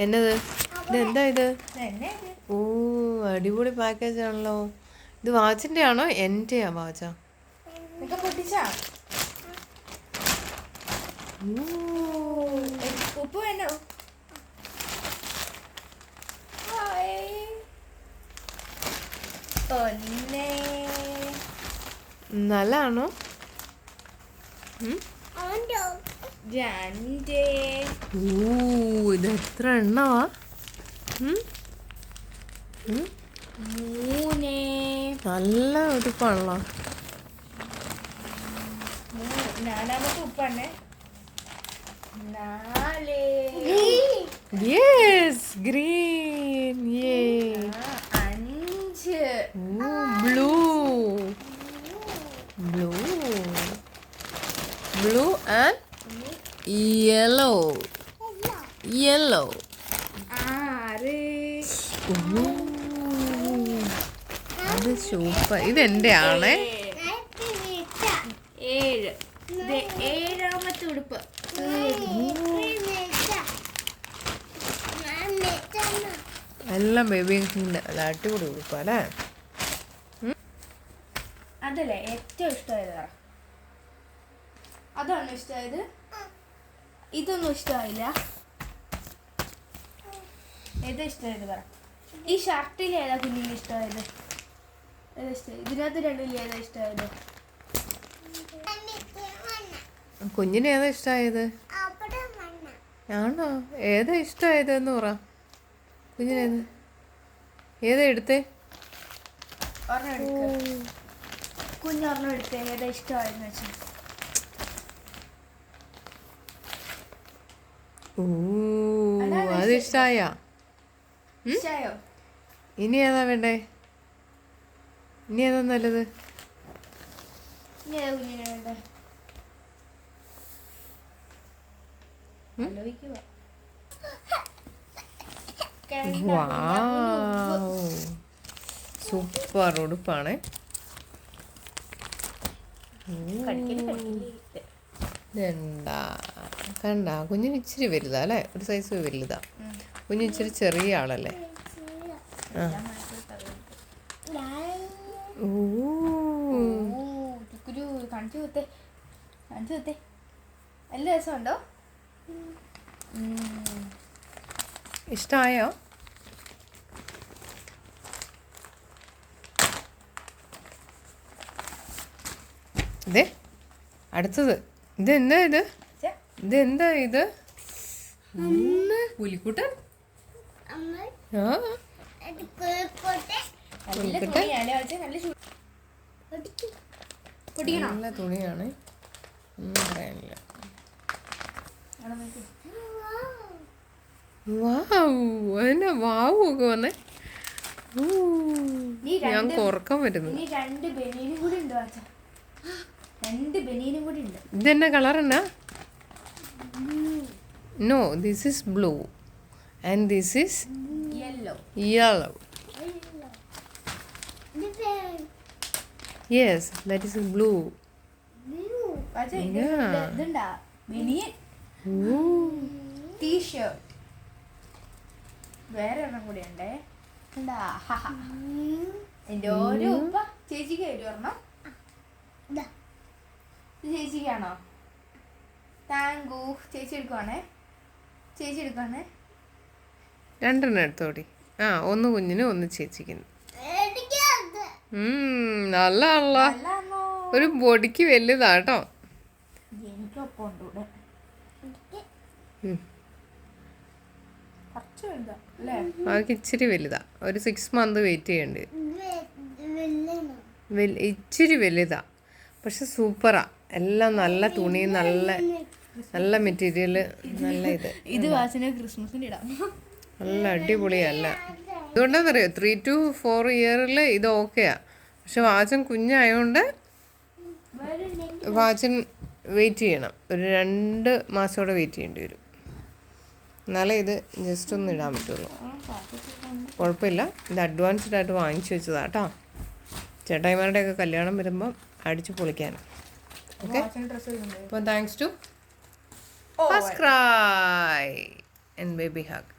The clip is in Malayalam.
എന്നത് ഇതെന്താ ഇത്? ഓ, അടിപൊളി പാക്കേജ് ആണല്ലോ. ഇത് വാച്ചിന്റെ ആണോ എന്റെയാ വാച്ചാ? ഉപ്പ് വേണോ? നല്ലതാണോ? ഇത് എത്ര എണ്ണവാ? നല്ല ഉടുപ്പാണല്ലോ. നാലാമത്തെ ഉപ്പാണ്. Yes, green. അഞ്ച്. ബ്ലൂ. Blue and yellow. ആറ്. അത് സൂപ്പർ. ഇതെന്റെ ആണേ. ഏഴ്. ഏഴാമത്തെ ഉടുപ്പ്. എല്ലാം ബേബിന്റെ അടിപൊളി ഉടുപ്പാ അല്ലേ? അതല്ലേ ഏറ്റവും ഇഷ്ടമായത്? അതാണോ ഇഷ്ടമായത്? ഇതൊന്നും ഇഷ്ടമായില്ല? ഏതാ ഇഷ്ടമായത് പറ. ഈ ഷർട്ടിൽ ഏതാ കുഞ്ഞിന് ഇഷ്ടമായത്? ഏതാ ഇഷ്ടമായി? ഇതിനകത്ത് രണ്ടിൽ ഏതാ ഇഷ്ടമായത്? കുഞ്ഞിന് ഏതാ ഇഷ്ടമായത്? ആണോ? ഏതാ ഇഷ്ടമായത് എന്ന് പറ. കുഞ്ഞിനേത് ഏതാ എടുത്തേ? കുഞ്ഞൊരെണ്ണം എടുത്തേ. ഏതാ ഇഷ്ടമായെന്ന് വെച്ചാൽ. അത് ഇഷ്ടായോ? ഇനി ഏതാ വേണ്ടേ? ഇനി ഏതാ നല്ലത്? സൂപ്പർ ഉടുപ്പാണ്. കണ്ട കുഞ്ഞിന് ഇച്ചിരി വലുതാ അല്ലേ? ഒരു സൈസ് വലുതാ. കുഞ്ഞിന് ഇച്ചിരി ചെറിയ ആളല്ലേ? നല്ല രസമുണ്ടോ? ഇഷ്ടമായോ? ഇതേ അടുത്തത്. ഇതെന്താ ഇത്? ഇതെന്താ ഇത്? പുലിക്കുട്ടൻ. നല്ല തുണിയാണ്, ഒന്നും പറയാനില്ല. വാവു ഒക്കെ വന്നേ. ഞാൻ ഉറക്കം വരുന്നു. ഇതെന്നാ കളർ എന്നാ? No, this is blue and this is yellow. Yes, that is blue. T shirt വേറെ ഒരെണ്ണം കൂടി ഉണ്ടേ. എന്റെ ഓരോ ഉപ്പ ചേച്ചിക്ക് ഒരു ഒരെണ്ണം. ചേച്ചിക്കാണോ? താങ്കു. ചേച്ചി എടുക്കുവാണേ. രണ്ടെണ്ണം എടുത്തോടി. ഒന്ന് കുഞ്ഞിന് ഒന്ന് ചേച്ചിക്കുന്നു. നല്ല ഒരു ബോഡിക്ക് വലുതാട്ടോ. അവർക്ക് ഇച്ചിരി വലുതാ. ഒരു 6 months വെയിറ്റ് ചെയ്യേണ്ടി വരും. ഇച്ചിരി വലുതാ, പക്ഷെ സൂപ്പറാ. എല്ലാം നല്ല തുണി, നല്ല മെറ്റീരിയൽ, നല്ല ഇത് വാച്ചിന് ക്രിസ്മസിന് ഇടാം. നല്ല അടിപൊളിയല്ല. അതുകൊണ്ടാണെന്നറിയോ 3 to 4 years ഇത് ഓക്കെയാ. പക്ഷെ വാച്ചൻ കുഞ്ഞായതുകൊണ്ട് വാച്ചൻ വെയിറ്റ് ചെയ്യണം. ഒരു 2 മാസത്തോടെ വെയിറ്റ് ചെയ്യേണ്ടി വരും. എന്നാലേ ഇത് ജസ്റ്റ് ഒന്ന് ഇടാൻ പറ്റുള്ളൂ. കുഴപ്പമില്ല, ഇത് അഡ്വാൻസ്ഡ് ആയിട്ട് വാങ്ങിച്ചു വെച്ചതാ കേട്ടോ. ചേട്ടായിമാരുടെയൊക്കെ കല്യാണം വരുമ്പം അടിച്ചു പൊളിക്കാൻ. ഓക്കെ, അപ്പോൾ thanks to FirstCry and baby hug.